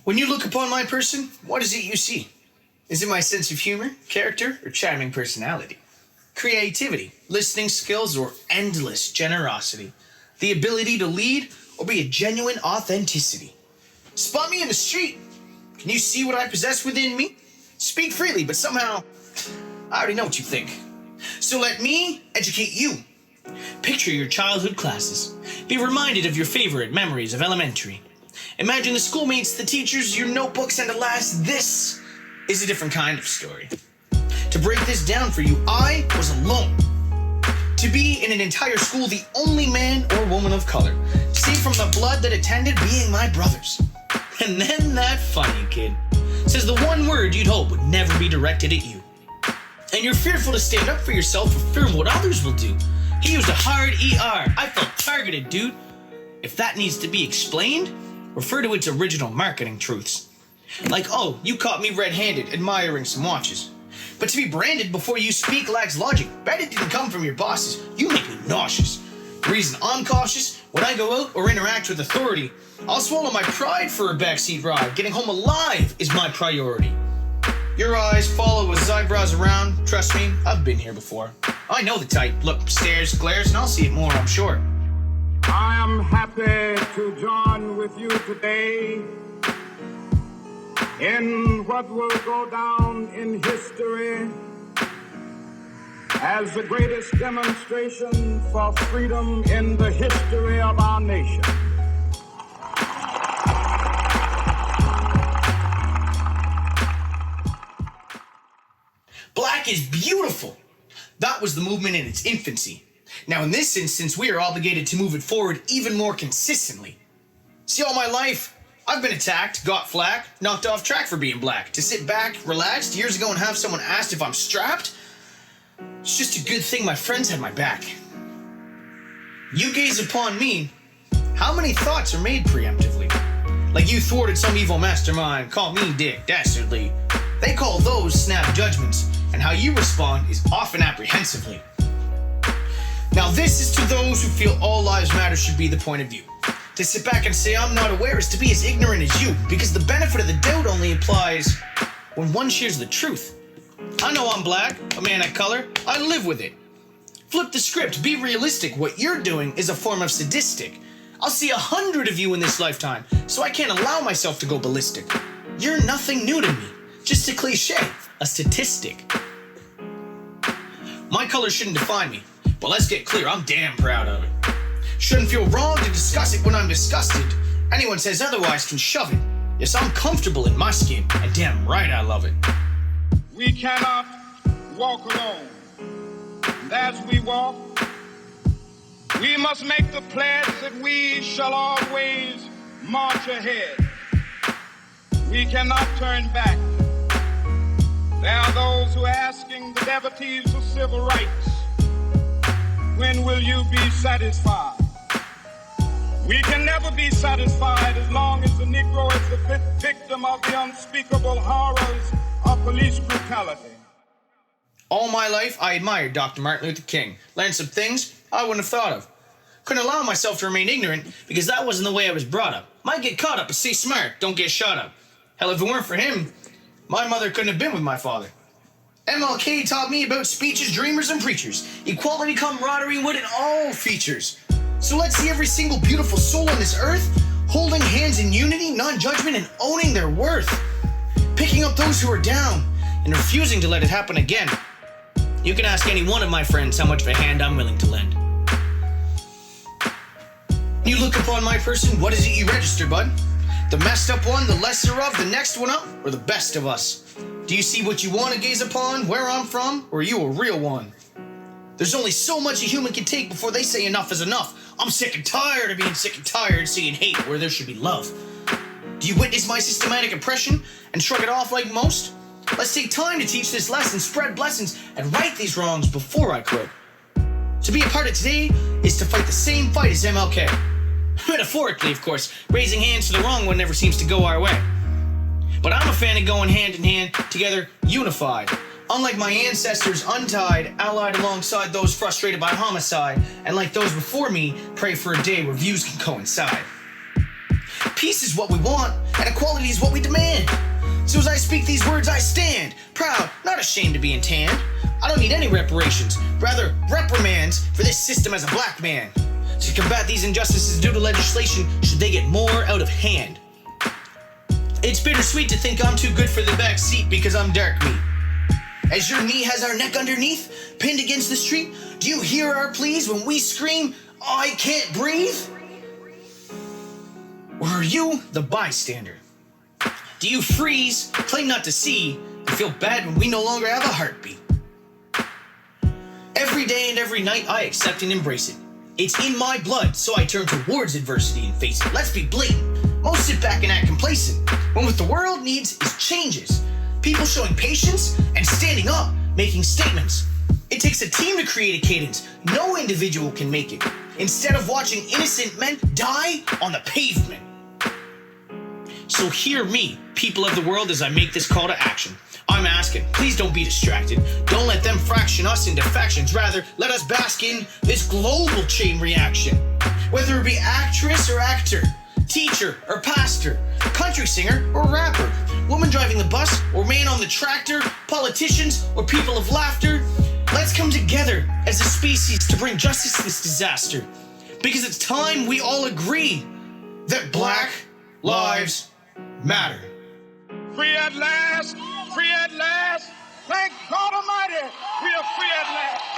When you look upon my person, what is it you see? Is it my sense of humor, character, or charming personality? Creativity, listening skills, or endless generosity? The ability to lead, or be a genuine authenticity? Spot me in the street. Can you see what I possess within me? Speak freely, but somehow, I already know what you think. So let me educate you. Picture your childhood classes. Be reminded of your favorite memories of elementary. Imagine the schoolmates, the teachers, your notebooks, and alas, this is a different kind of story. To break this down for you, I was alone. To be in an entire school the only man or woman of color. To see from the blood that attended being my brothers. And then that funny kid says the one word you'd hope would never be directed at you. And you're fearful to stand up for yourself for fear of what others will do. He used a hard ER. I felt targeted, dude. If that needs to be explained, refer to its original marketing truths. Like, oh, you caught me red-handed admiring some watches. But to be branded before you speak lacks logic. Bet it didn't come from your bosses. You make me nauseous. The reason I'm cautious, when I go out or interact with authority, I'll swallow my pride for a backseat ride. Getting home alive is my priority. Your eyes follow as I browse around. Trust me, I've been here before. I know the type. Look, stares, glares, and I'll see it more, I'm sure. I am happy to join with you today in what will go down in history as the greatest demonstration for freedom in the history of our nation. Black is beautiful. That was the movement in its infancy. Now in this instance, we are obligated to move it forward even more consistently. See, all my life, I've been attacked, got flack, knocked off track for being black. To sit back, relaxed years ago and have someone asked if I'm strapped? It's just a good thing my friends had my back. You gaze upon me, how many thoughts are made preemptively? Like you thwarted some evil mastermind, call me Dick, dastardly. They call those snap judgments, and how you respond is often apprehensively. Now this is to those who feel all lives matter should be the point of view. To sit back and say I'm not aware is to be as ignorant as you, because the benefit of the doubt only applies when one shares the truth. I know I'm black, a man of color, I live with it. Flip the script, be realistic, what you're doing is a form of sadistic. I'll see 100 of you in this lifetime, so I can't allow myself to go ballistic. You're nothing new to me, just a cliche, a statistic. My color shouldn't define me, but let's get clear, I'm damn proud of it. Shouldn't feel wrong to discuss it when I'm disgusted. Anyone says otherwise can shove it. Yes, I'm comfortable in my skin, and damn right I love it. We cannot walk alone. And as we walk, we must make the pledge that we shall always march ahead. We cannot turn back. There are those who are asking the devotees of civil rights, when will you be satisfied? We can never be satisfied as long as the Negro is the victim of the unspeakable horrors of police brutality. All my life, I admired Dr. Martin Luther King. Learned some things I wouldn't have thought of. Couldn't allow myself to remain ignorant because that wasn't the way I was brought up. Might get caught up, but stay smart, don't get shot up. Hell, if it weren't for him, my mother couldn't have been with my father. MLK taught me about speeches, dreamers, and preachers. Equality, camaraderie, and what it all features. So let's see every single beautiful soul on this earth holding hands in unity, non-judgment, and owning their worth. Picking up those who are down and refusing to let it happen again. You can ask any one of my friends how much of a hand I'm willing to lend. You look upon my person, what is it you register, bud? The messed up one, the lesser of, the next one up, or the best of us? Do you see what you want to gaze upon, where I'm from, or are you a real one? There's only so much a human can take before they say enough is enough. I'm sick and tired of being sick and tired, seeing hate where there should be love. Do you witness my systematic oppression and shrug it off like most? Let's take time to teach this lesson, spread blessings, and right these wrongs before I quit. To be a part of today is to fight the same fight as MLK. Metaphorically, of course, raising hands to the wrong one never seems to go our way. But I'm a fan of going hand in hand, together, unified. Unlike my ancestors, untied, allied alongside those frustrated by homicide, and like those before me, pray for a day where views can coincide. Peace is what we want, and equality is what we demand. So as I speak these words, I stand, proud, not ashamed to be in tan. I don't need any reparations, rather reprimands for this system as a black man. To combat these injustices due to legislation, should they get more out of hand. It's bittersweet to think I'm too good for the back seat because I'm dark meat. As your knee has our neck underneath, pinned against the street, do you hear our pleas when we scream, I can't breathe? Or are you the bystander? Do you freeze, claim not to see, and feel bad when we no longer have a heartbeat? Every day and every night I accept and embrace it. It's in my blood, so I turn towards adversity and face it. Let's be blatant. Most sit back and act complacent, when what the world needs is changes. People showing patience and standing up, making statements. It takes a team to create a cadence. No individual can make it. Instead of watching innocent men die on the pavement. So hear me, people of the world, as I make this call to action. I'm asking, please don't be distracted. Don't let them fraction us into factions. Rather, let us bask in this global chain reaction. Whether it be actress or actor, teacher or pastor, country singer or rapper, woman driving the bus or man on the tractor, politicians or people of laughter, let's come together as a species to bring justice to this disaster. Because it's time we all agree that Black Lives Matter. Free at last, free at last. Thank God Almighty, we are free at last.